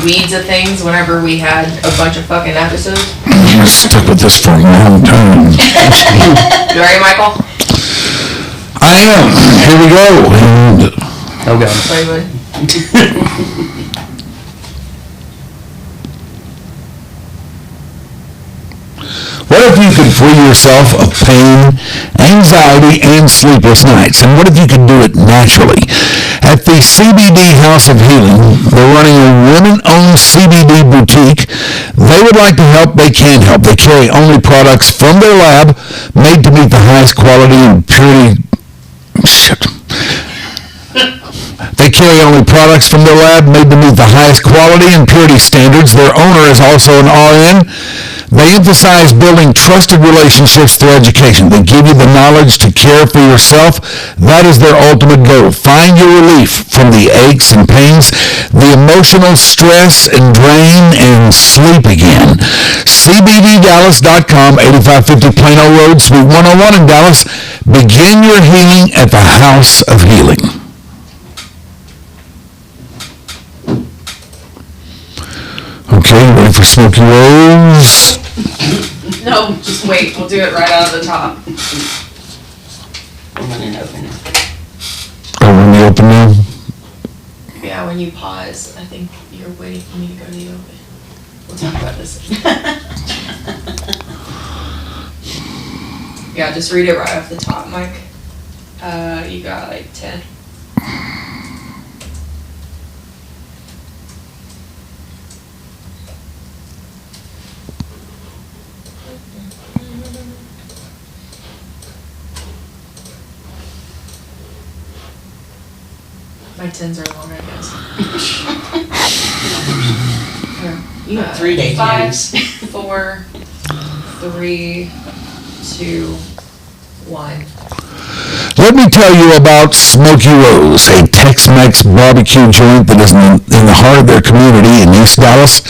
weeds of things whenever we had a bunch of fucking episodes. I'm stuck with this for a long time. You ready, Michael? I am. Here we go. And Oh, God. Sorry, bud. what if you could free yourself of pain, anxiety, and sleepless nights? And what if you could do it naturally? At the CBD House of Healing, they're running a women-owned CBD boutique. They would like to help. They can help. They carry only products from their lab made to meet the highest quality and purity. They carry only products from their lab made to meet the highest quality and purity standards. Their owner is also an RN. They emphasize building trusted relationships through education. They give you the knowledge to care for yourself. That is their ultimate goal. Find your relief from the aches and pains, the emotional stress and drain, and sleep again. CBDDallas.com, 8550 Plano Road, Suite 101 in Dallas. Begin your healing at the House of Healing. Okay, ready for Smoky Rose? No, just wait. We'll do it right out of the top. I'm going to open it. Oh, when you open now? Yeah, when you pause, I think you're waiting for me to go to the open. We'll talk about this. Yeah, just read it right off the top, Mike. You got like 10. My 10s are longer, I guess. You have 3 day 5, plans. 4, 3, 2, 1. Let me tell you about Smoky Rose, a Tex-Mex barbecue joint that is in the heart of their community in East Dallas.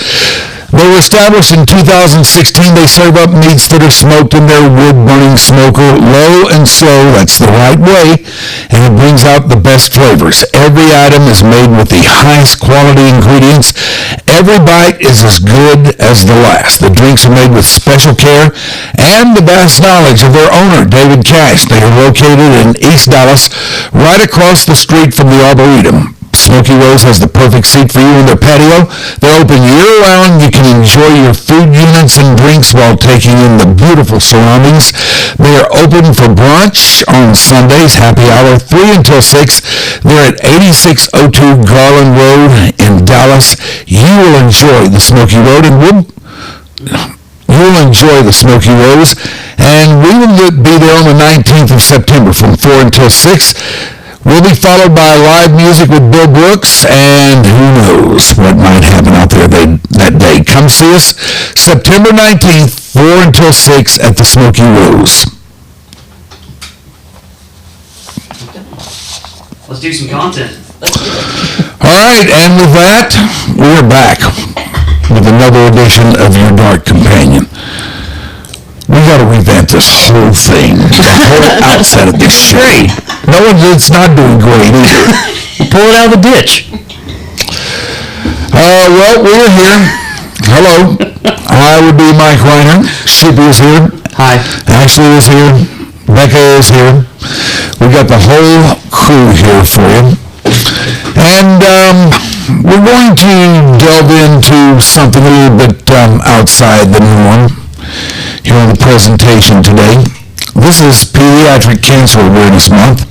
They were established in 2016. They serve up meats that are smoked in their wood-burning smoker, low and slow. That's the right way, and it brings out the best flavors. Every item is made with the highest quality ingredients. Every bite is as good as the last. The drinks are made with special care and the vast knowledge of their owner, David Cash. They are located in East Dallas, right across the street from the Arboretum. Smoky Rose has the perfect seat for you in their patio. They're open year-round. You can enjoy your food units and drinks while taking in the beautiful surroundings. They are open for brunch on Sundays, happy hour 3 until 6. They're at 8602 Garland Road in Dallas. You will enjoy the Smoky Road, and you'll enjoy the Smoky Rose. And we will be there on the 19th of September from 4 until 6. We'll be followed by live music with Bill Brooks, and who knows what might happen out there that day. Come see us September 19th, 4 until 6 at the Smoky Rose. Let's do some content. All right, and with that, we're back with another edition of Your Dark Companion. We got to revamp this whole thing, the whole outset of this shit. No one's not doing great either. Pull it out of the ditch. Well, we're here. Hello. I would be Mike Rhyner. Shippy is here. Hi. Ashley is here. Becca is here. We got the whole crew here for you. And we're going to delve into something a little bit outside the norm here on the presentation today. This is Pediatric Cancer Awareness Month,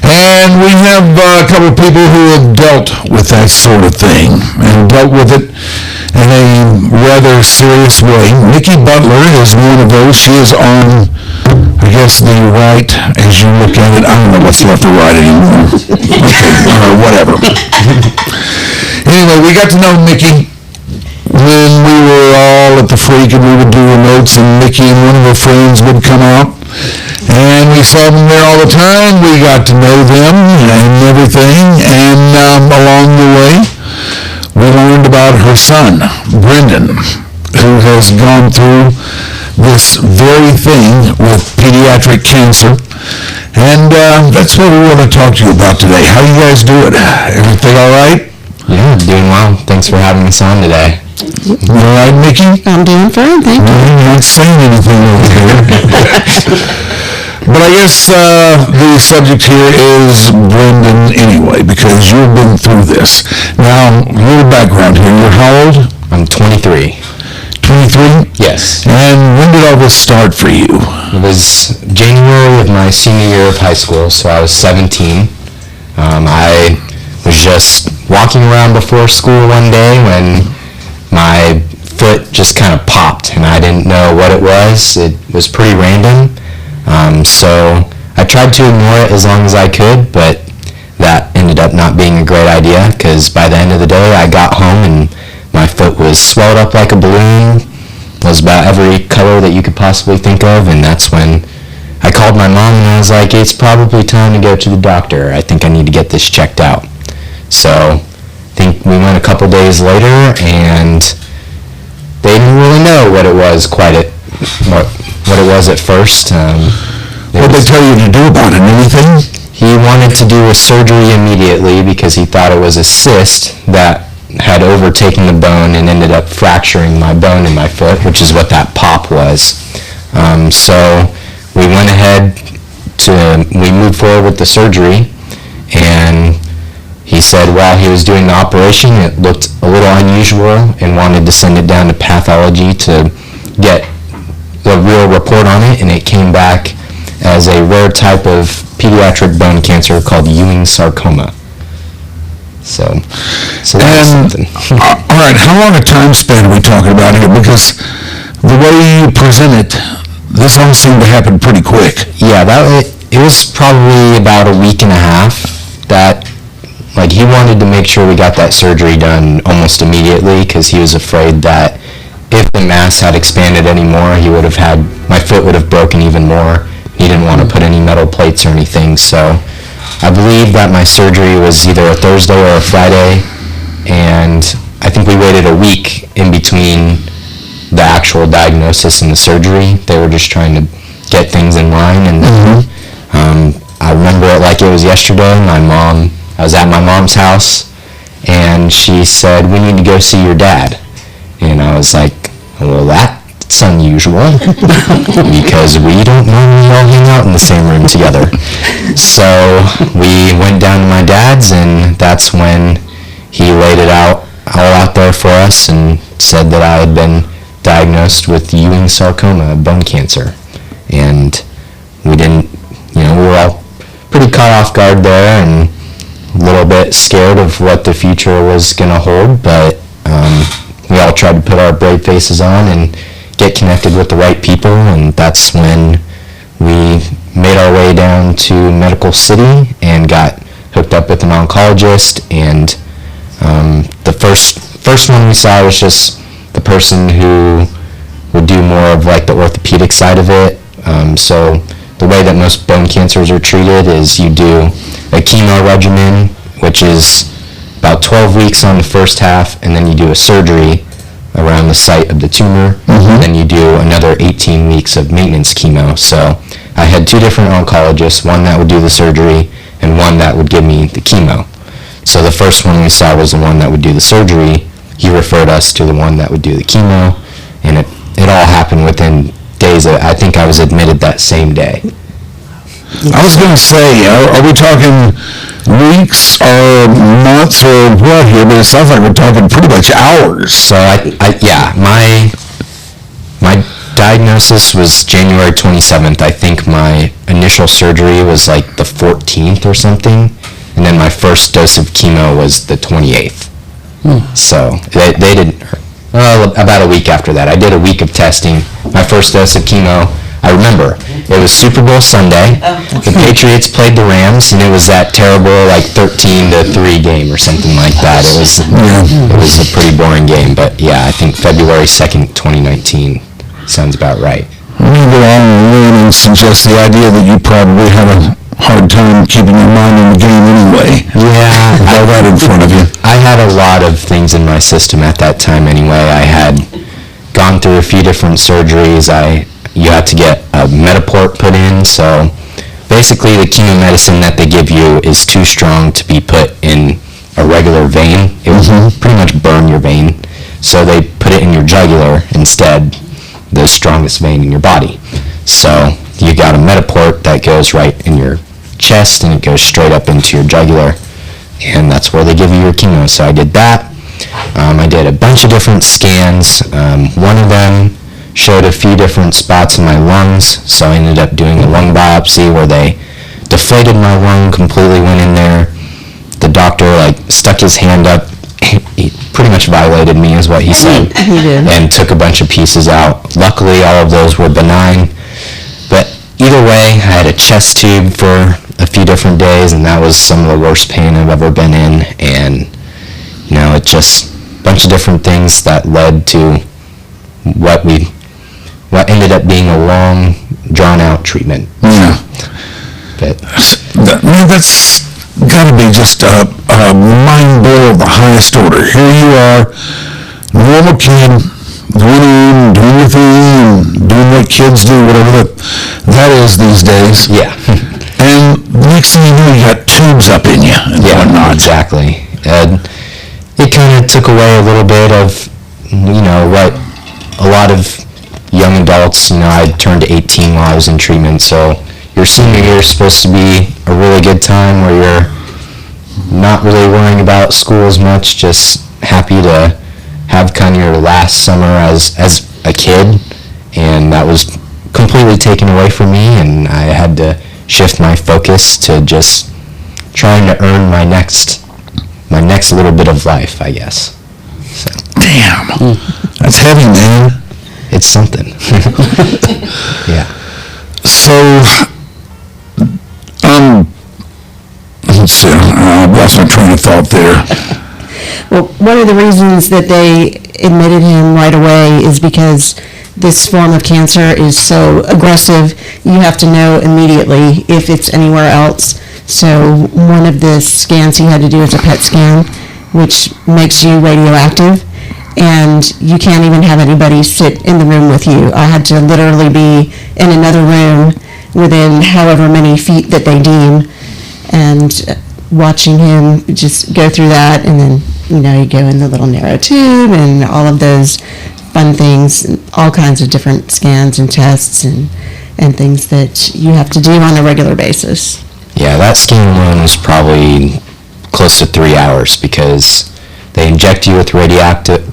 and we have a couple of people who have dealt with that sort of thing and dealt with it in a rather serious way. Mikki Butler is one of those. She is on, I guess, the right as you look at it. I don't know what's left or right anymore. Okay, whatever. Anyway, we got to know Mikki when we were all at the Freak, and we would do remotes, and Mikki and one of her friends would come out, and we saw them there all the time. We got to know them and everything, and along the way, we learned about her son, Brendan, who has gone through this very thing with pediatric cancer, and that's what we want to talk to you about today. How do you guys do it? Everything all right? Yeah, doing well. Thanks for having us on today. You all right, Mikki? I'm doing fine, thank you. You're not saying anything over here. But I guess the subject here is Brendan anyway, because you've been through this. Now, a little background here. You're how old? I'm 23. 23? Yes. And when did all this start for you? It was January of my senior year of high school, so I was 17. I was just walking around before school one day when my foot just kind of popped, and I didn't know what it was. It was pretty random. So I tried to ignore it as long as I could, but that ended up not being a great idea, because by the end of the day I got home and my foot was swelled up like a balloon, was about every color that you could possibly think of, and that's when I called my mom and I was like, it's probably time to go to the doctor. I think I need to get this checked out. So I think we went a couple days later, and they didn't really know what it was what it was at first. What did they tell you to do about it? Anything? He wanted to do a surgery immediately because he thought it was a cyst that had overtaken the bone and ended up fracturing my bone in my foot, which is what that pop was. So we went ahead we moved forward with the surgery, and he said while he was doing the operation it looked a little unusual and wanted to send it down to pathology to get the real report on it, and it came back as a rare type of pediatric bone cancer called Ewing sarcoma. So that's something. All right, how long a time span are we talking about here? Because the way you present it, this all seemed to happen pretty quick. Yeah, it was probably about a week and a half that, like, he wanted to make sure we got that surgery done almost immediately, because he was afraid that if the mass had expanded anymore, my foot would have broken even more. He didn't want to put any metal plates or anything, so I believe that my surgery was either a Thursday or a Friday, and I think we waited a week in between the actual diagnosis and the surgery. They were just trying to get things in line, and I remember it like it was yesterday. I was at my mom's house, and she said, "We need to go see your dad." And I was like, well, that's unusual, because we don't normally all hang out in the same room together. So we went down to my dad's, and that's when he laid it all out there for us and said that I had been diagnosed with Ewing sarcoma, bone cancer. And we were all pretty caught off guard there and a little bit scared of what the future was going to hold, but we all tried to put our brave faces on and get connected with the right people, and that's when we made our way down to Medical City and got hooked up with an oncologist. And the first one we saw was just the person who would do more of like the orthopedic side of it. So the way that most bone cancers are treated is you do a chemo regimen, which is about 12 weeks on the first half, and then you do a surgery around the site of the tumor, and then you do another 18 weeks of maintenance chemo. So I had two different oncologists, one that would do the surgery and one that would give me the chemo. So the first one we saw was the one that would do the surgery. He referred us to the one that would do the chemo, and it all happened within days. I think I was admitted that same day. I was going to say, are we talking weeks or months or what here? But it sounds like we're talking pretty much hours. So my diagnosis was January 27th. I think my initial surgery was like the 14th or something, and then my first dose of chemo was the 28th. So they did, about a week after that. I did a week of testing. My first dose of chemo, I remember, it was Super Bowl Sunday. The Patriots played the Rams, and it was that terrible, like, 13-3 game or something like that. It was a pretty boring game, but yeah, I think February 2nd, 2019 sounds about right. I'm going to go on and suggest the idea that you probably had a hard time keeping your mind in the game anyway. Yeah. With all that in front of you. I had a lot of things in my system at that time anyway. I had gone through a few different surgeries. You had to get a Metaport put in, so basically the chemo medicine that they give you is too strong to be put in a regular vein. It would pretty much burn your vein. So they put it in your jugular instead, the strongest vein in your body. So you got a Metaport that goes right in your chest, and it goes straight up into your jugular, and that's where they give you your chemo. So I did that. I did a bunch of different scans. One of them showed a few different spots in my lungs, so I ended up doing a lung biopsy where they deflated my lung, completely went in there. The doctor stuck his hand up. He pretty much violated me is what he said. He did. And took a bunch of pieces out. Luckily, all of those were benign. But either way, I had a chest tube for a few different days, and that was some of the worst pain I've ever been in. And, it just a bunch of different things that led to what ended up being a long, drawn-out treatment. Yeah. But That's got to be just a mind blow of the highest order. Here you are, normal kid, going in, doing your thing, and doing what kids do, whatever that is these days. yeah. And next thing you know, you got tubes up in you and whatnot. Exactly. It kind of took away a little bit of, what a lot of young adults, I turned 18 while I was in treatment, so your senior year is supposed to be a really good time where you're not really worrying about school as much, just happy to have kind of your last summer as a kid, and that was completely taken away from me, and I had to shift my focus to just trying to earn my next little bit of life, I guess. So. Damn. That's heavy, man. It's something. Yeah. So, let's see, I lost my train of thought there. Well, one of the reasons that they admitted him right away is because this form of cancer is so aggressive, you have to know immediately if it's anywhere else. So one of the scans he had to do is a PET scan, which makes you radioactive, and you can't even have anybody sit in the room with you. I had to literally be in another room within however many feet that they deem, and watching him just go through that, and then, you go in the little narrow tube and all of those fun things, and all kinds of different scans and tests and things that you have to do on a regular basis. Yeah, that scan alone was probably close to 3 hours because they inject you with radioactive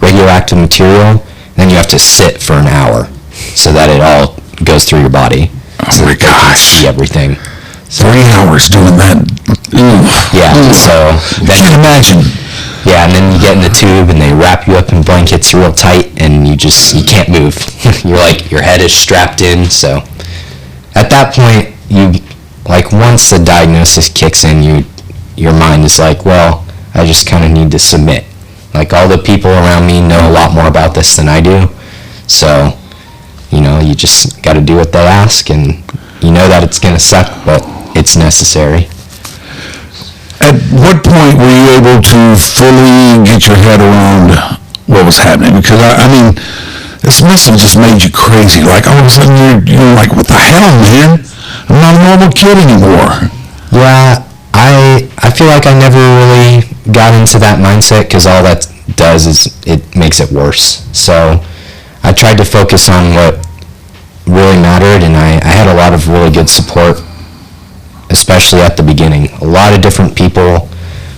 material, and then you have to sit for an hour so that it all goes through your body. Oh my gosh. See everything. So, 3 hours doing that. yeah, so I can't imagine. Yeah, and then you get in the tube and they wrap you up in blankets real tight, and you can't move. Your head is strapped in. So at that point, once the diagnosis kicks in, your mind is well, I just kind of need to submit. All the people around me know a lot more about this than I do. So, you just got to do what they ask, and you know that it's going to suck, but it's necessary. At what point were you able to fully get your head around what was happening? Because, this must have just made you crazy. All of a sudden, you're like, what the hell, man? I'm not a normal kid anymore. Yeah, I feel like I never really got into that mindset because all that does is it makes it worse. So I tried to focus on what really mattered, and I had a lot of really good support, especially at the beginning. A lot of different people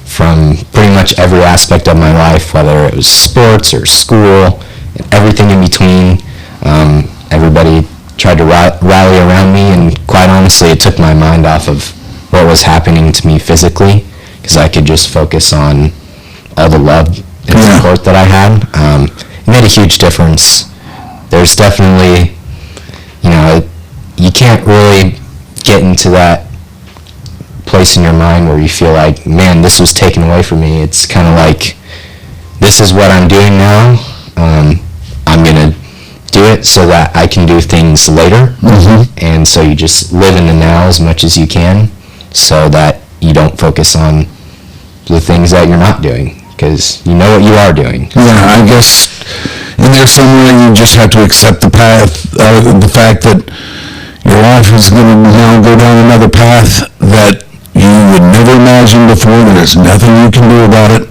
from pretty much every aspect of my life, whether it was sports or school, everything in between. Everybody tried to rally around me, and quite honestly, it took my mind off of what was happening to me physically, because I could just focus on all the love and support that I had. It made a huge difference. There's definitely, you can't really get into that place in your mind where you feel like, man, this was taken away from me. It's kind of like, this is what I'm doing now. I'm going to do it so that I can do things later. Mm-hmm. And so you just live in the now as much as you can so that you don't focus on the things that you're not doing, because you know what you are doing. Yeah, I guess in there somewhere you just have to accept the path, the fact that your life is going to now go down another path that you would never imagine before. There's nothing you can do about it.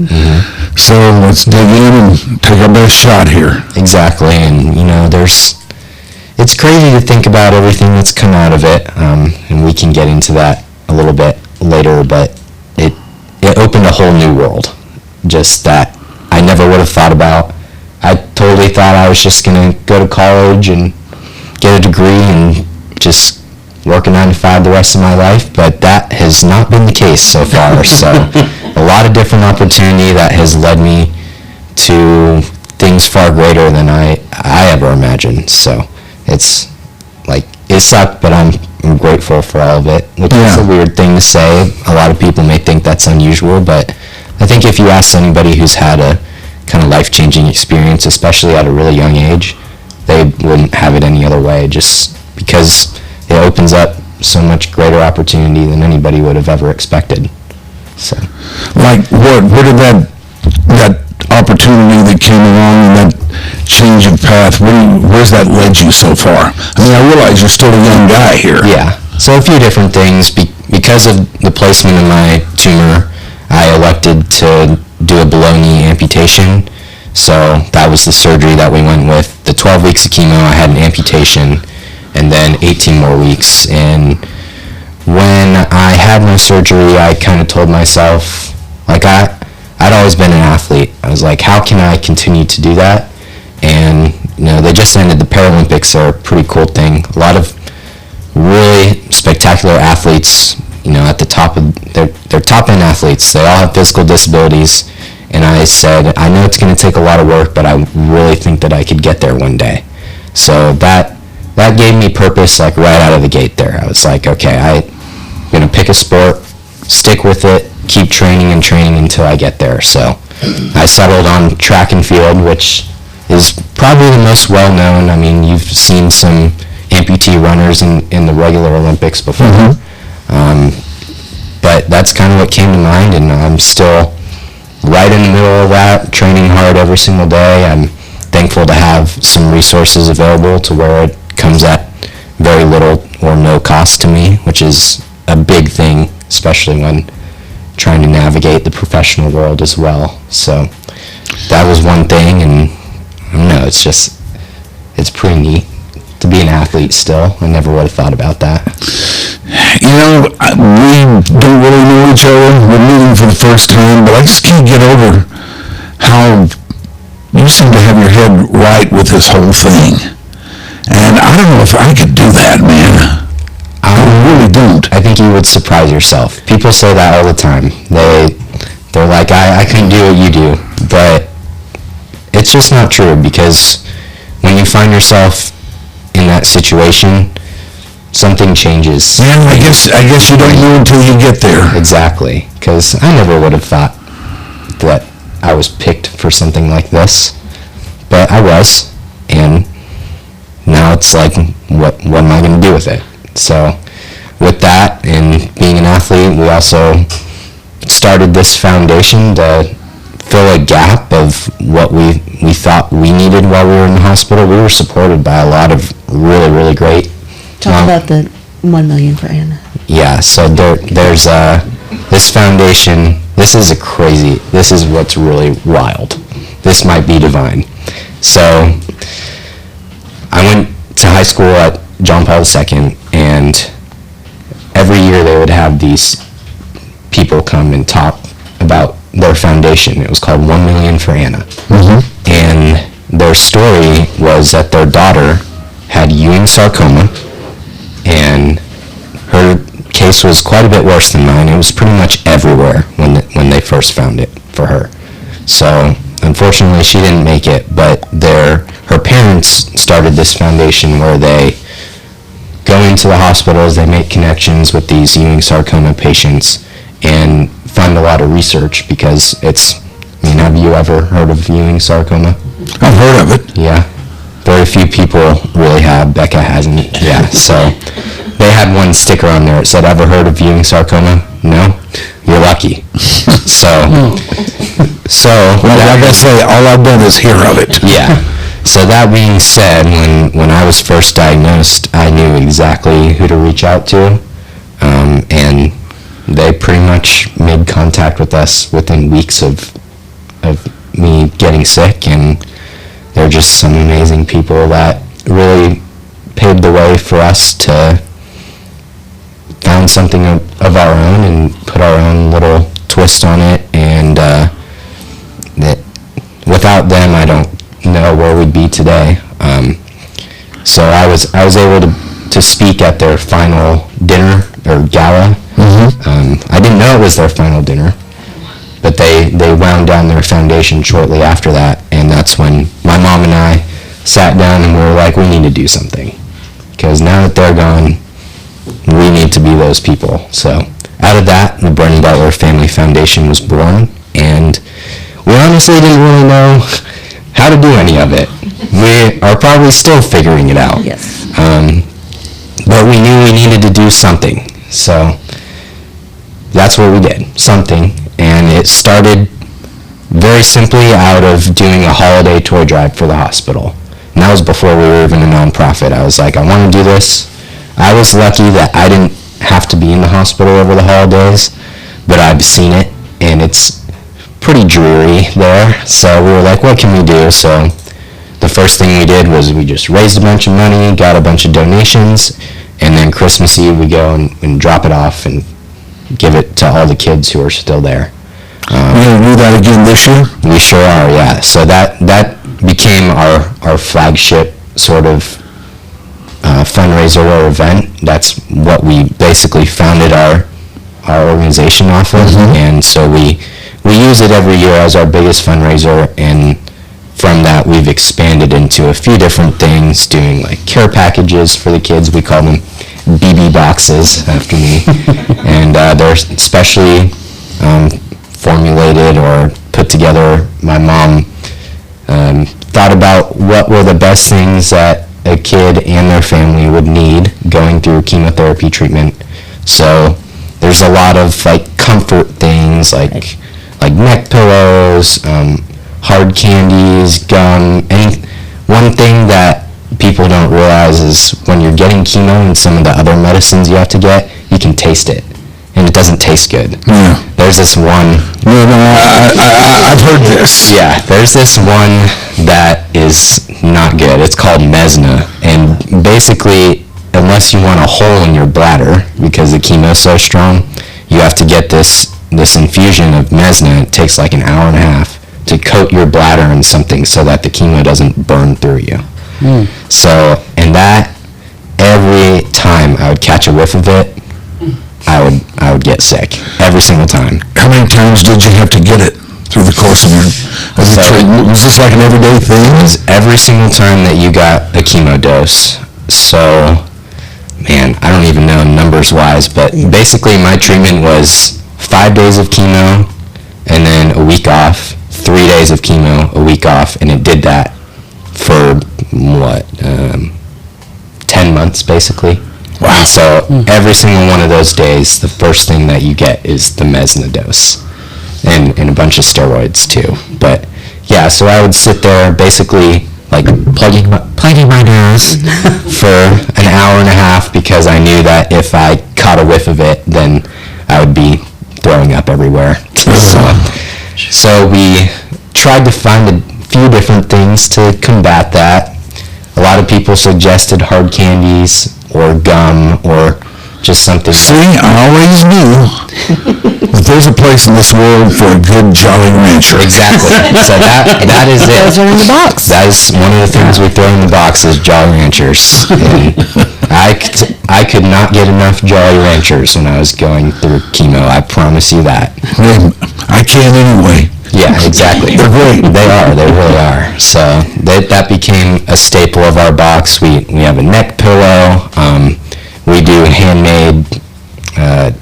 So let's dig in and take our best shot here. Exactly, and it's crazy to think about everything that's come out of it, and we can get into that a little bit later, but it opened a whole new world, just that I never would have thought about. I totally thought I was just going to go to college and get a degree and just work a 9-to-5 the rest of my life, but that has not been the case so far. So a lot of different opportunity that has led me to things far greater than I ever imagined. So it's like, it sucked, but I'm grateful for all of it, which is a weird thing to say. A lot of people may think that's unusual, but I think if you ask anybody who's had a kind of life-changing experience, especially at a really young age, they wouldn't have it any other way, just because it opens up so much greater opportunity than anybody would have ever expected. So, Like, where did that opportunity that came along and that change of path, where's that led you so far? I mean, I realize you're still a young guy here. yeah. So a few different things. Because of the placement of my tumor, I elected to do a below-knee amputation. So that was the surgery that we went with. The 12 weeks of chemo, I had an amputation, and then 18 more weeks. And when I had my surgery, I kind of told myself, like, I'd always been an athlete. I was like, how can I continue to do that? And, they just ended the Paralympics. Are a pretty cool thing. A lot of really spectacular athletes, at the top of, they're top-end athletes. They all have physical disabilities. And I said, I know it's going to take a lot of work, but I really think that I could get there one day. So that gave me purpose, like, right out of the gate there. I was like, okay, I'm going to pick a sport, stick with it, keep training and training until I get there. So I settled on track and field, which is probably the most well-known. I mean, you've seen some amputee runners in the regular Olympics before. But that's kind of what came to mind, and I'm still right in the middle of that, training hard every single day. I'm thankful to have some resources available to where it comes at very little or no cost to me, which is a big thing, especially when trying to navigate the professional world as well. So that was one thing, and I don't know, it's pretty neat to be an athlete still. I never would have thought about that. We don't really know each other. We're meeting for the first time, but I just can't get over how you seem to have your head right with this whole thing. And I don't know if I could do that, man. I really don't. I think you would surprise yourself. People say that all the time. They're like, I couldn't do what you do. But it's just not true, because when you find yourself in that situation, something changes. Yeah, I guess you don't know until you get there. Exactly, because I never would have thought that I was picked for something like this, but I was, and now it's like, what am I going to do with it? So with that and being an athlete, we also started this foundation to fill a gap of what we thought we needed while we were in the hospital. We were supported by a lot of really, really great. Talk about the $1 million for Anna. Yeah, so there's this foundation. This is what's really wild. This might be divine. So I went to high school at John Paul II, and every year they would have these people come and talk about their foundation. It was called 1 Million for Anna. And their story was that their daughter had Ewing sarcoma, and her case was quite a bit worse than mine. It was pretty much everywhere when they first found it for her. So unfortunately she didn't make it, but her parents started this foundation where they go into the hospitals, they make connections with these Ewing sarcoma patients and fund a lot of research, because have you ever heard of Ewing sarcoma? I've heard of it. Yeah. Very few people really have. Becca hasn't. Yeah. So they had one sticker on there. It said, "Ever heard of Ewing sarcoma?" No? You're lucky. So Well, like I say, all I've done is hear of it. yeah. So that being said, when I was first diagnosed, I knew exactly who to reach out to, and they pretty much made contact with us within weeks of me getting sick, and they're just some amazing people that really paved the way for us to found something of our own and put our own little twist on it, and that without them, I don't know where we'd be today. So I was able to speak at their final dinner or gala. I didn't know it was their final dinner, but they wound down their foundation shortly after that, and that's when my mom and I sat down and we were like, we need to do something, because now that they're gone, we need to be those people. So out of that, the Brendan Butler Family Foundation was born, and we honestly didn't really know how to do any of it. We are probably still figuring it out. Yes. But we knew we needed to do something, so that's what we did, something. And it started very simply out of doing a holiday toy drive for the hospital. And that was before we were even a nonprofit. I was like, I want to do this. I was lucky that I didn't have to be in the hospital over the holidays, but I've seen it, and it's pretty dreary there. So we were like, what can we do? So the first thing we did was we just raised a bunch of money, got a bunch of donations, and then Christmas Eve we go and drop it off and give it to all the kids who are still there. We're going to do that again this year? We sure are, yeah. So that became our flagship sort of fundraiser or event. That's what we basically founded our organization off of, and so we use it every year as our biggest fundraiser, and from that we've expanded into a few different things, doing like care packages for the kids. We call them BB boxes after me, and they're specially formulated or put together. My mom thought about what were the best things that a kid and their family would need going through chemotherapy treatment. So there's a lot of like comfort things like neck pillows, hard candies, gum. One thing that people don't realize is when you're getting chemo and some of the other medicines you have to get, you can taste it, and it doesn't taste good. Yeah. There's this one. No, I've heard this. Yeah, there's this one that is not good. It's called Mesna, and basically, unless you want a hole in your bladder because the chemo is so strong, you have to get this infusion of Mesna. It takes like an hour and a half to coat your bladder in something so that the chemo doesn't burn through you. So, and that, every time I would catch a whiff of it, I would get sick every single time. How many times did you have to get it through the course of your treatment? Was this like an everyday thing? It was every single time that you got a chemo dose. So, man, I don't even know numbers wise, but basically my treatment was 5 days of chemo and then a week off, 3 days of chemo, a week off, and it did that for 10 months basically. Wow. And so every single one of those days, the first thing that you get is the Mesna dose and a bunch of steroids too. But yeah, so I would sit there basically like plugging my nose for an hour and a half, because I knew that if I caught a whiff of it, then I would be throwing up everywhere. So we tried to find a few different things to combat that. A lot of people suggested hard candies or gum or just something. See, I always knew that there's a place in this world for a good Jolly Rancher. Exactly. So that is it. Those are in the box. That is one of the things we throw in the box is Jolly Ranchers. And I could not get enough Jolly Ranchers when I was going through chemo. I promise you that. I can't anyway. Yeah, exactly. They're great. They are. They really are. So that became a staple of our box. We have a neck pillow. We do handmade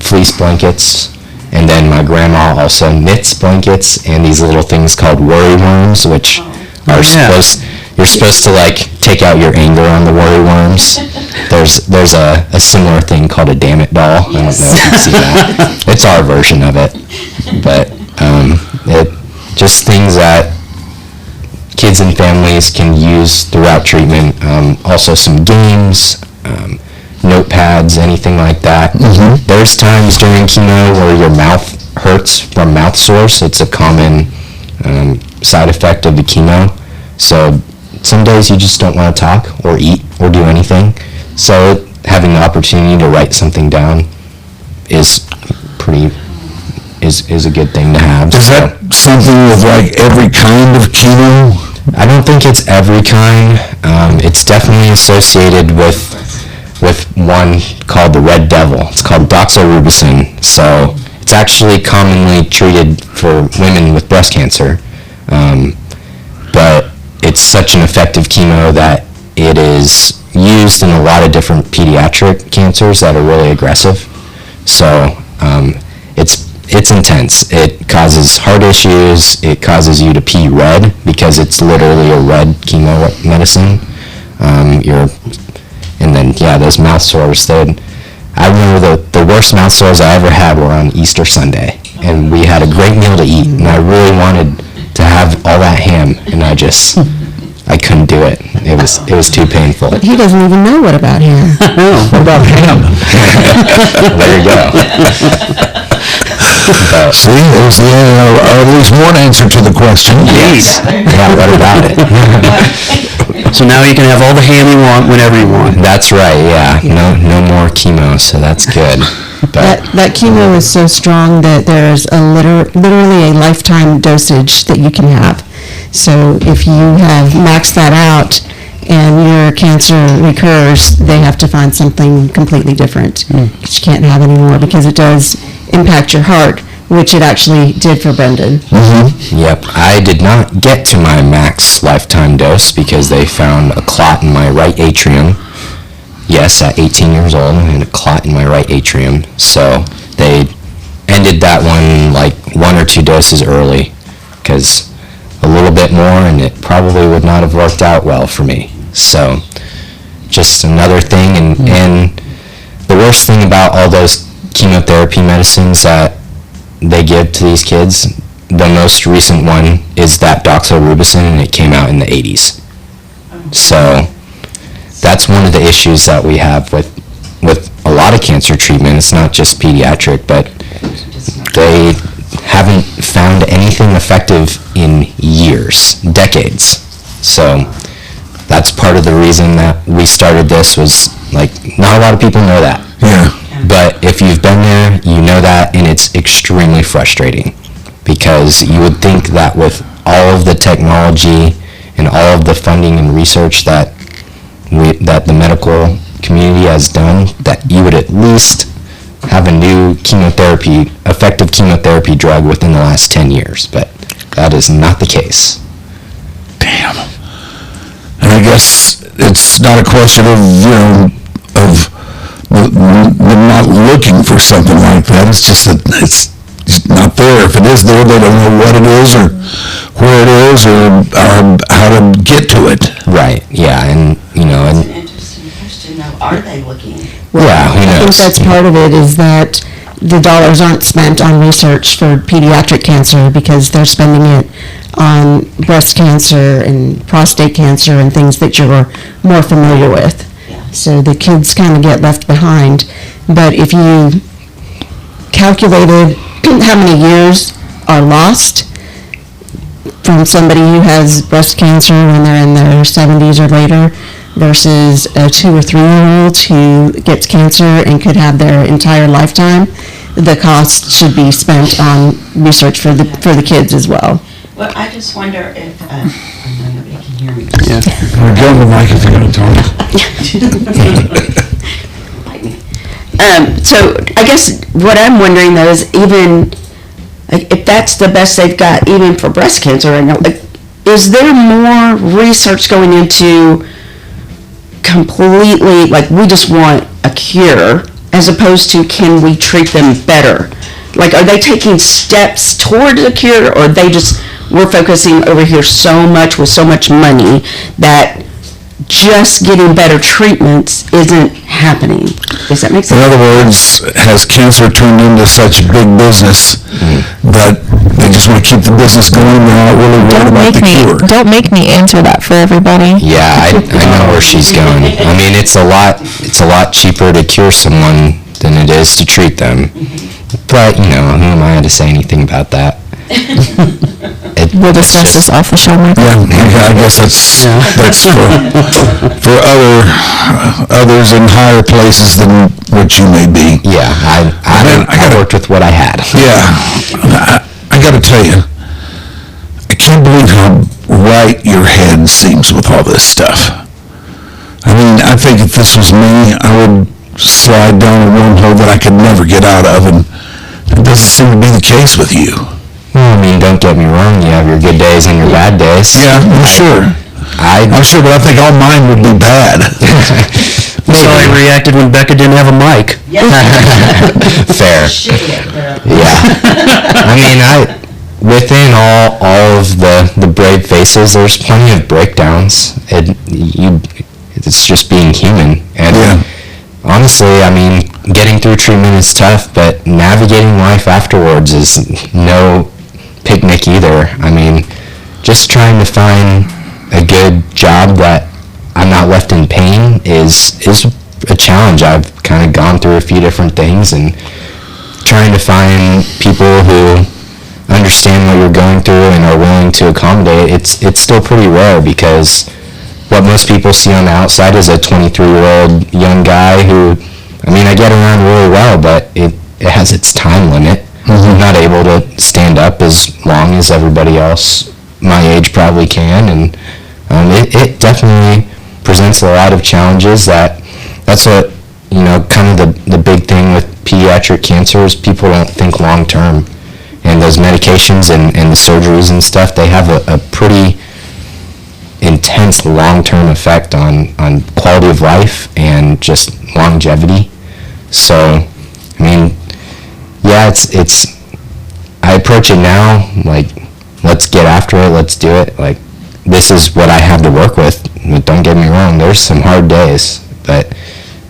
fleece blankets. And then my grandma also knits blankets and these little things called worry worms, which are you're supposed to like take out your anger on the worry worms. There's a similar thing called a damn it doll. I don't know if you've seen that. It's our version of it. But it just things that kids and families can use throughout treatment. Also some games, notepads, anything like that. There's times during chemo where your mouth hurts from mouth sores. It's a common side effect of the chemo. So some days you just don't want to talk or eat or do anything. So having the opportunity to write something down is is a good thing to have. Is that something with like every kind of chemo? I don't think it's every kind. It's definitely associated with one called the Red Devil. It's called doxorubicin. So it's actually commonly treated for women with breast cancer. But it's such an effective chemo that it is used in a lot of different pediatric cancers that are really aggressive. So it's intense. It causes heart issues. It causes you to pee red because it's literally a red chemo medicine. And then those mouth sores. I remember the worst mouth sores I ever had were on Easter Sunday, and we had a great meal to eat, and I really wanted to have all that ham, and I couldn't do it. It was too painful. But he doesn't even know what about him. What about ham? There you go. See, there's at least one answer to the question. Yes. Yeah, what about it? So now you can have all the ham you want whenever you want. That's right, yeah. No more chemo, so that's good. But That chemo is so strong that there's literally a lifetime dosage that you can have. So if you have maxed that out and your cancer recurs, they have to find something completely different. Which you can't have anymore because it does impact your heart, which it actually did for Brendan. Yep, I did not get to my max lifetime dose because they found a clot in my right atrium. Yes, at 18 years old, and a clot in my right atrium. So they ended that one like 1 or 2 doses early because a little bit more and it probably would not have worked out well for me. So just another thing, and the worst thing about all those chemotherapy medicines that they give to these kids, the most recent one is that doxorubicin, and it came out in the 80s. So that's one of the issues that we have with a lot of cancer treatment. It's not just pediatric, but they haven't found anything effective in years, decades. So that's part of the reason that we started this, was like, not a lot of people know that. Yeah. But if you've been there, you know that, and it's extremely frustrating because you would think that with all of the technology and all of the funding and research that the medical community has done, that you would at least have a new effective chemotherapy drug within the last 10 years, but that is not the case. Damn. And I guess it's not a question of, of them not looking for something like that. It's just that it's not there. If it is there, they don't know what it is or where it is or how to get to it. Right, yeah, and, That's an interesting question, though. Are they looking? yeah, who I think knows? that's part of it, is that the dollars aren't spent on research for pediatric cancer because they're spending it on breast cancer and prostate cancer and things that you're more familiar with. Yeah. So the kids kind of get left behind. But if you calculated how many years are lost from somebody who has breast cancer when they're in their 70s or later versus a 2 or 3 year old who gets cancer and could have their entire lifetime, the cost should be spent on research for the kids as well. Well, I just wonder if, I know nobody can hear me. Yeah. Go on the mic if you're going to talk. So I guess what I'm wondering though is, even like, if that's the best they've got even for breast cancer right now, like, is there more research going into completely, like, we just want a cure as opposed to can we treat them better? Like, are they taking steps towards a cure, or are they just, we're focusing over here so much with so much money that just getting better treatments isn't happening. Does that make In sense? other words, has cancer turned into such a big business that they just want to keep the business going, they're not really worried about the cure? Don't make me answer that for everybody. Yeah, I know where she's going. I mean, it's a lot cheaper to cure someone than it is to treat them. But, who am I to say anything about that? We'll discuss this off the show, Michael. Yeah, I guess that's for others in higher places than what you may be. Yeah, I worked with what I had. Yeah, I got to tell you, I can't believe how right your head seems with all this stuff. I mean, I think if this was me, I would slide down a wormhole that I could never get out of, and it doesn't seem to be the case with you. Well, I mean, don't get me wrong, you have your good days and your bad days. Yeah, I'm sure. I'm sure, but I think all mine would be bad. That's how I reacted when Becca didn't have a mic. Fair. Yeah. I mean, within all of the brave faces, there's plenty of breakdowns. It's just being human. And honestly, I mean, getting through treatment is tough, but navigating life afterwards is no picnic either. I mean, just trying to find a good job that I'm not left in pain is a challenge. I've kind of gone through a few different things, and trying to find people who understand what you're going through and are willing to accommodate, it's still pretty rare, because what most people see on the outside is a 23-year-old young guy who, I mean, I get around really well, but it has its time limit. I'm not able to stand up as long as everybody else my age probably can, and it definitely presents a lot of challenges. That's what, kind of the big thing with pediatric cancer is people don't think long term, and those medications and the surgeries and stuff, they have a pretty intense long-term effect on quality of life and just longevity. So, I mean, yeah, it's I approach it now like, let's get after it, let's do it. Like, this is what I have to work with. Don't get me wrong, there's some hard days, but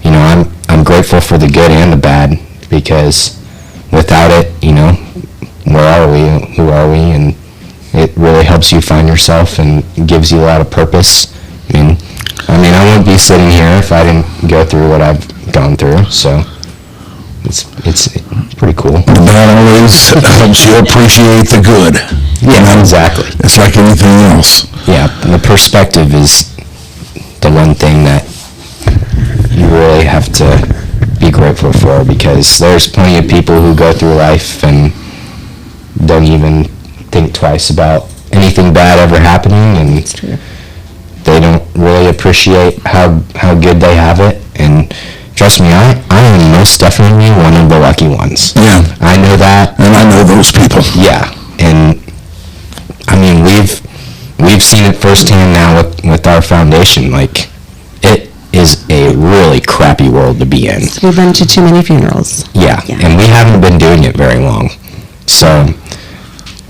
I'm grateful for the good and the bad, because without it, where are we, who are we, and it really helps you find yourself and gives you a lot of purpose. I mean, I wouldn't be sitting here if I didn't go through what I've gone through, so it's pretty cool. That always helps you appreciate the good. Yeah, exactly. It's like anything else. Yeah, and the perspective is the one thing that you really have to be grateful for, because there's plenty of people who go through life and don't even think twice about anything bad ever happening, and they don't really appreciate how good they have it. And trust me, I am most definitely one of the lucky ones. Yeah. I know that. And I know those people. Yeah, and I mean, we've seen it firsthand now with our foundation. Like, it is a really crappy world to be in. We've been to too many funerals. Yeah, and we haven't been doing it very long. So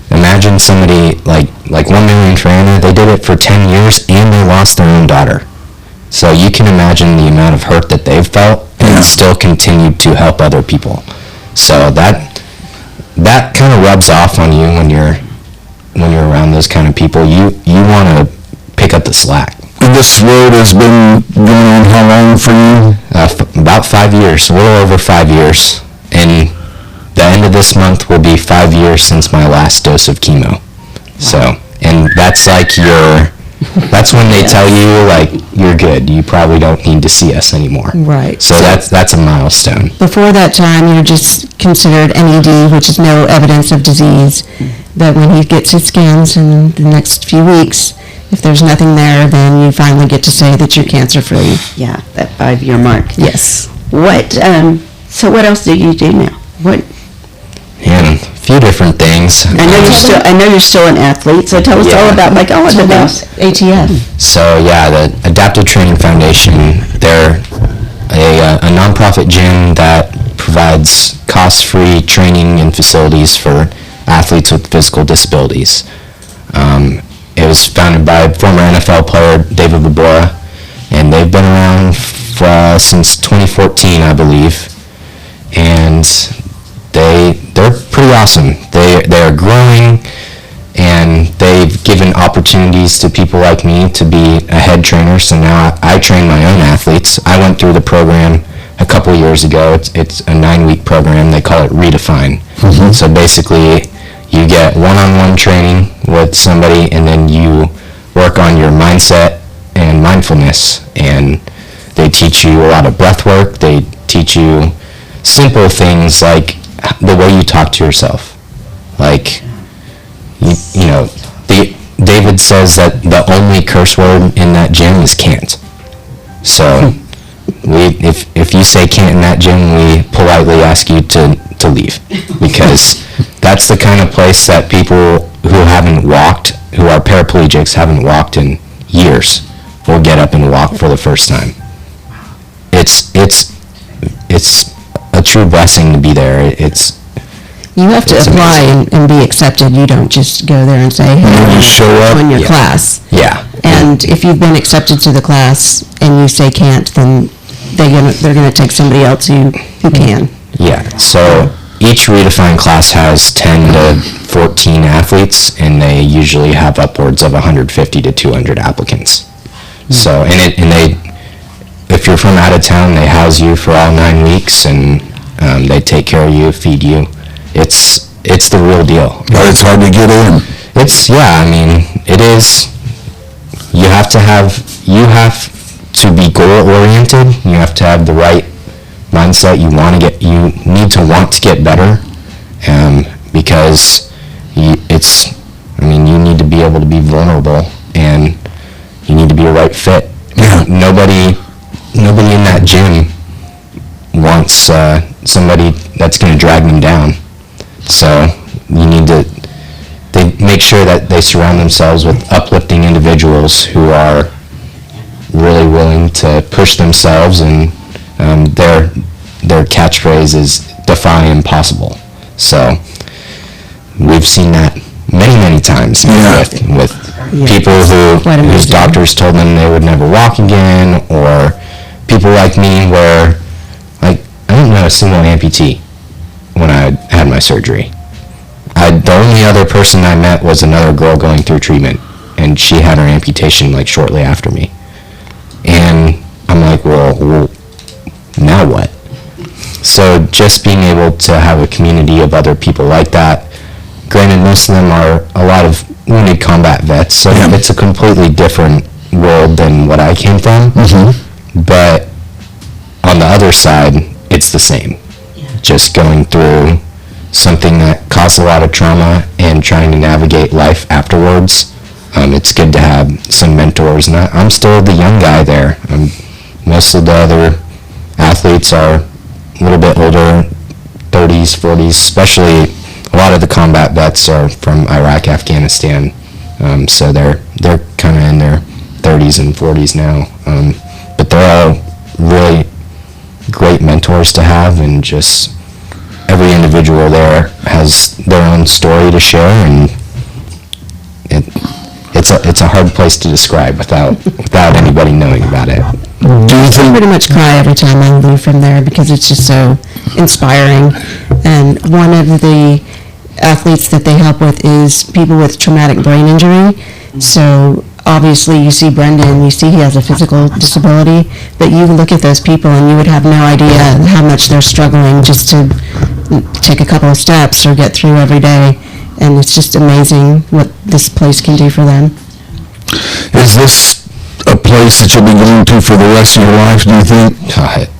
imagine somebody like 1 Million Rhyner, they did it for 10 years and they lost their own daughter. So you can imagine the amount of hurt that they've felt and still continued to help other people. So that kind of rubs off on you when you're around those kind of people. You want to pick up the slack. And this road has been going on how long for you? About 5 years, a little over 5 years. And the end of this month will be 5 years since my last dose of chemo. So, and that's like that's when they tell you, like, you're good. You probably don't need to see us anymore. Right. So that's a milestone. Before that time, you're just considered NED, which is no evidence of disease. But when he gets his scans in the next few weeks, if there's nothing there, then you finally get to say that you're cancer-free. Yeah, that 5-year mark. Yes. So what else do you do now? What? And a few different things. I know you're still an athlete, so tell us all about, like, all of the things. ATF. So yeah, the Adaptive Training Foundation, they're a nonprofit gym that provides cost-free training and facilities for athletes with physical disabilities. It was founded by former NFL player David Labora, They've been around since 2014, I believe, and they're pretty awesome. They are growing, and they've given opportunities to people like me to be a head trainer. So now I train my own athletes. I went through the program a couple years ago. It's a 9-week program. They call it Redefine. So basically, you get one-on-one training with somebody, and then you work on your mindset and mindfulness. And they teach you a lot of breath work. They teach you simple things like the way you talk to yourself. Like, you know, David says that the only curse word in that gym is can't. So if you say can't in that gym, we politely ask you to leave, because that's the kind of place that people who haven't walked, who are paraplegics, haven't walked in years, will get up and walk for the first time. It's a true blessing to be there. You have to It's apply and be accepted. You don't just go there and say, hey, You show up. join your Yeah. class. Yeah. And if you've been accepted to the class and you say can't, then they're gonna take somebody else who can. Yeah, so each Redefine class has 10 to 14 athletes, and they usually have upwards of 150 to 200 applicants. So, if you're from out of town, they house you for all 9 weeks, and they take care of you, feed you. It's the real deal. But it's hard to get in. It is. You have to be goal-oriented. You have to have the right mindset. You need to want to get better, because you need to be able to be vulnerable, and you need to be a right fit. Yeah. Nobody in that gym wants somebody that's going to drag them down. So they make sure that they surround themselves with uplifting individuals who are really willing to push themselves, and their catchphrase is defy impossible. So we've seen that many times with people Quite whose amazing. doctors told them they would never walk again, or people like me where, like, I didn't know a single amputee when I had my surgery. The only other person I met was another girl going through treatment, and she had her amputation like shortly after me. And I'm like, well, now what? So just being able to have a community of other people like that, granted most of them are a lot of wounded combat vets, so it's a completely different world than what I came from. But on the other side, it's the same. Just going through something that caused a lot of trauma and trying to navigate life afterwards. It's good to have some mentors, and I'm still the young guy there. Most of the other athletes are a little bit older, 30s, 40s, especially a lot of the combat vets are from Iraq, Afghanistan, so they're kind of in their 30s and 40s now. But they're all really great mentors to have, and just every individual there has their own story to share, and it's a hard place to describe without anybody knowing about it. Do you I think, pretty much cry every time I leave from there because it's just so inspiring. And one of the athletes that they help with is people with traumatic brain injury. So obviously you see Brendan, you see he has a physical disability, but you look at those people and you would have no idea how much they're struggling just to take a couple of steps or get through every day. And it's just amazing what this place can do for them. is this a place that you'll be going to for the rest of your life, do you think?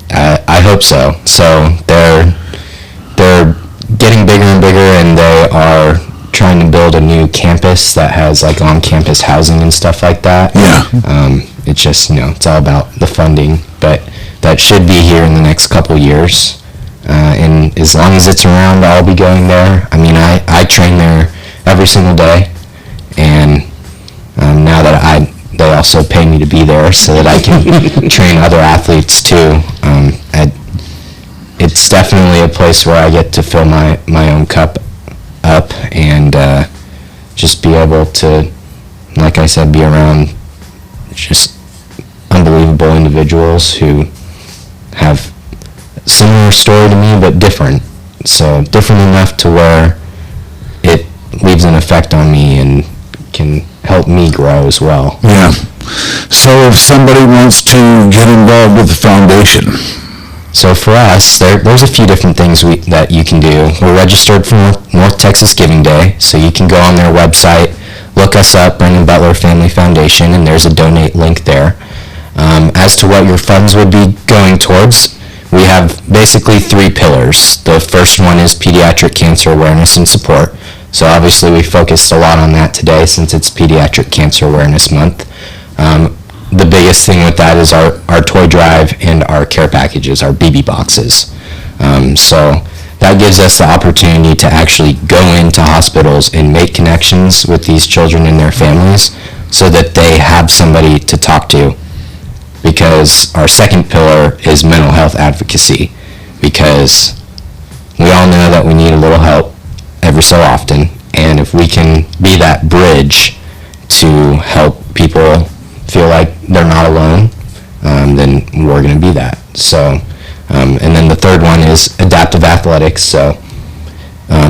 I hope so. So they're getting bigger and bigger, and they are trying to build a new campus that has like on-campus housing and stuff like that. Yeah. It's just, it's all about the funding, but that should be here in the next couple years. And as long as it's around, I'll be going there. I train there every single day, and now that they also pay me to be there so that I can train other athletes too. It's definitely a place where I get to fill my own cup up, and just be able to, like I said, be around just unbelievable individuals who have similar story to me, but different. So different enough to where it leaves an effect on me and can help me grow as well. Yeah. So if somebody wants to get involved with the foundation, So for us, there's a few different things that you can do. We're registered for North Texas Giving Day, so you can go on their website, look us up, Brendan Butler Family Foundation, and there's a donate link there. As to what your funds would be going towards, we have basically 3 pillars. The first one is pediatric cancer awareness and support. So obviously we focused a lot on that today since it's Pediatric Cancer Awareness Month. The biggest thing with that is our toy drive and our care packages, our BB boxes. So that gives us the opportunity to actually go into hospitals and make connections with these children and their families so that they have somebody to talk to. Because our second pillar is mental health advocacy, because we all know that we need a little help every so often, and if we can be that bridge to help people feel like they're not alone, then we're going to be that. So, and then the third one is adaptive athletics. So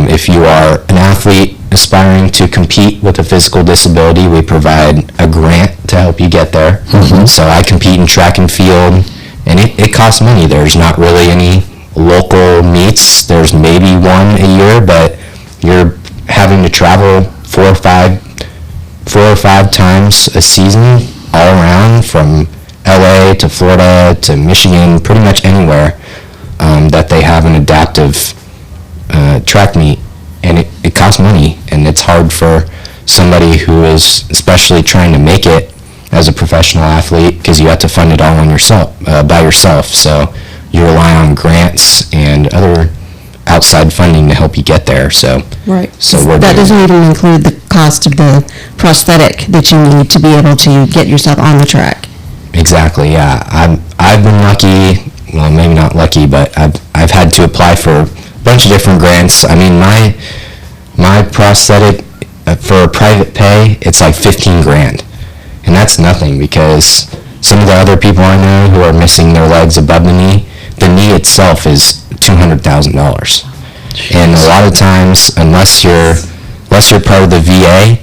if you are an athlete aspiring to compete with a physical disability, we provide a grant to help you get there. So I compete in track and field, and it costs money. There's not really any local meets. There's maybe one a year, but you're having to travel 4 or 5 times a season all around, from LA to Florida to Michigan, pretty much anywhere that they have an adaptive track meet, and it costs money, and it's hard for somebody who is especially trying to make it as a professional athlete, because you have to fund it all on yourself, by yourself. So you rely on grants and other outside funding to help you get there. So Right. So That doesn't even include the cost of the prosthetic that you need to be able to get yourself on the track. Exactly, yeah. I've been lucky, well, maybe not lucky, but I've had to apply for a bunch of different grants. I mean, my prosthetic for a private pay, it's like 15 grand. And that's nothing, because some of the other people I know who are missing their legs above the knee itself is $200,000. And a lot of times, unless you're part of the VA,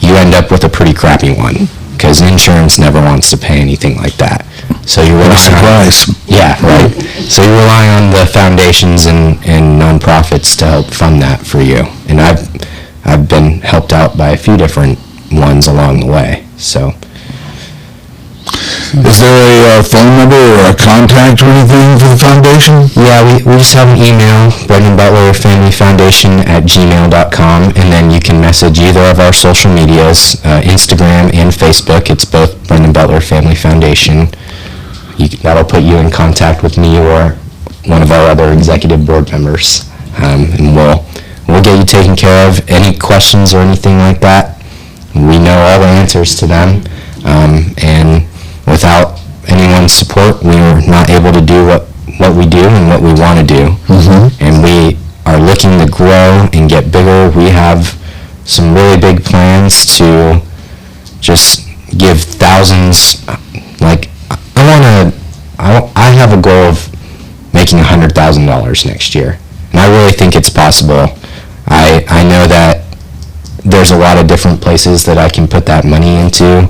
you end up with a pretty crappy one, because insurance never wants to pay anything like that. So you rely on, yeah, right. So you rely on the foundations and nonprofits to help fund that for you. And I've been helped out by a few different ones along the way. So. is there a phone number or a contact or anything for the foundation? Yeah, we just have an email, Brendan Butler Family Foundation @gmail.com, and then you can message either of our social medias, Instagram and Facebook. It's both Brendan Butler Family Foundation. That'll put you in contact with me or one of our other executive board members, and we'll get you taken care of. Any questions or anything like that, we know all the answers to them, and without anyone's support, we were not able to do what we do and what we want to do. And we are looking to grow and get bigger. We have some really big plans to just give thousands, like, I have a goal of making $100,000 next year. And I really think it's possible. I know that there's a lot of different places that I can put that money into,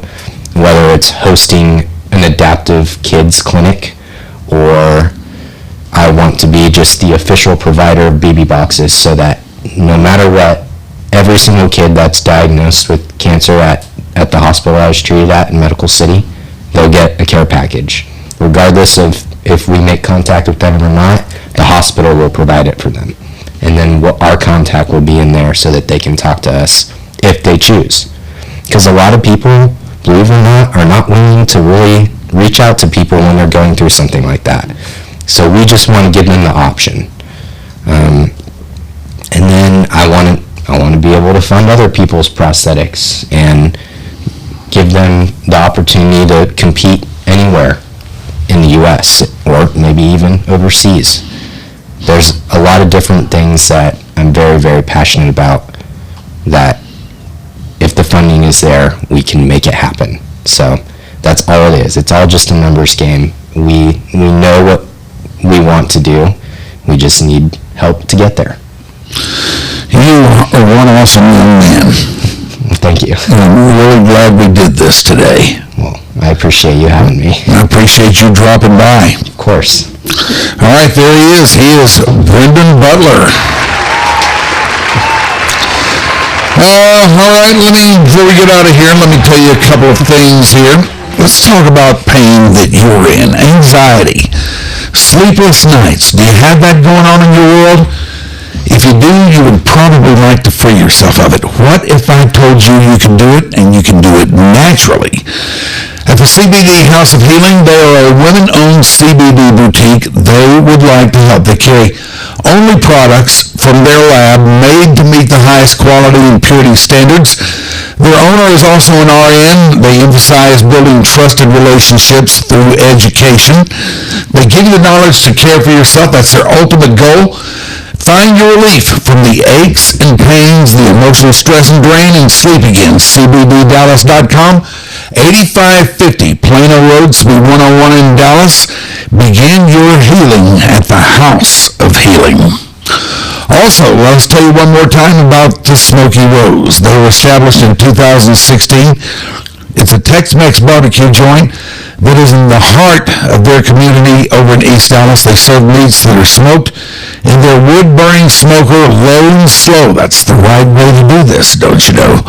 whether it's hosting an adaptive kids clinic, or I want to be just the official provider of BB boxes, so that no matter what, every single kid that's diagnosed with cancer at the hospital I was treated at in Medical City, they'll get a care package. Regardless of if we make contact with them or not, the hospital will provide it for them. And then our contact will be in there so that they can talk to us if they choose. Because a lot of people, believe it or not, are not willing to really reach out to people when they're going through something like that. So we just want to give them the option. And then I want to be able to fund other people's prosthetics and give them the opportunity to compete anywhere in the U.S. or maybe even overseas. There's a lot of different things that I'm very, very passionate about, that if the funding is there, we can make it happen. So That's all it is. It's all just a numbers game. We know what we want to do. We just need help to get there. You are one awesome young man. Thank you. And I'm really glad we did this today. Well, I appreciate you having me. I appreciate you dropping by. Of course. All right, there he is. He is Brendan Butler. All right, before we get out of here, let me tell you a couple of things here. Let's talk about pain that you're in, anxiety, sleepless nights. Do you have that going on in your world? If you do, you would probably like to free yourself of it. What if I told you you can do it, and you can do it naturally? At the CBD House of Healing, they are a women-owned CBD boutique. They would like to help. They carry only products from their lab made to meet the highest quality and purity standards. Their owner is also an RN. They emphasize building trusted relationships through education. They give you the knowledge to care for yourself. That's their ultimate goal. Find your relief from the aches and pains, the emotional stress and drain, and sleep again. CBDDallas.com, 8550 Plano Road, Suite 101 in Dallas. Begin your healing at the House of Healing. Also, let's tell you one more time about the Smoky Rose. They were established in 2016. It's a Tex-Mex barbecue joint that is in the heart of their community over in East Dallas. They serve meats that are smoked in their wood-burning smoker, low and slow. That's the right way to do this, don't you know?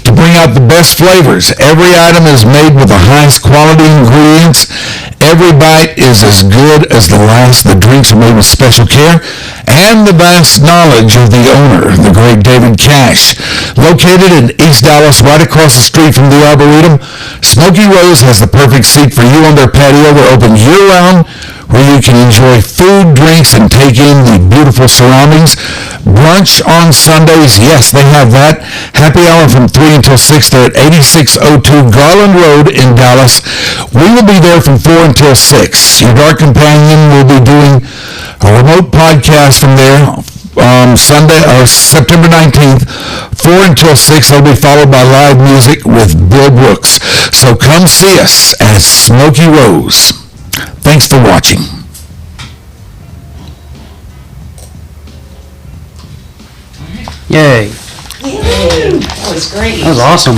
To bring out the best flavors, every item is made with the highest quality ingredients. Every bite is as good as the last. The drinks are made with special care and the vast knowledge of the owner, the great David Cash. Located in East Dallas, right across the street from the Arboretum, Smoky Rose has the perfect seat for you on their patio. They're open year-round, where you can enjoy food, drinks, and take in the beautiful surroundings. Brunch on Sundays, yes, they have that. Happy hour from 3 until 6. They're at 8602 Garland Road in Dallas. We will be there from 4 until 6. Your Dark Companion will be doing a remote podcast from there Sunday or September 19th, 4 until 6. It'll be followed by live music with Bill Brooks. So come see us at Smoky Rose. Thanks for watching. Yay. That was great. That was awesome.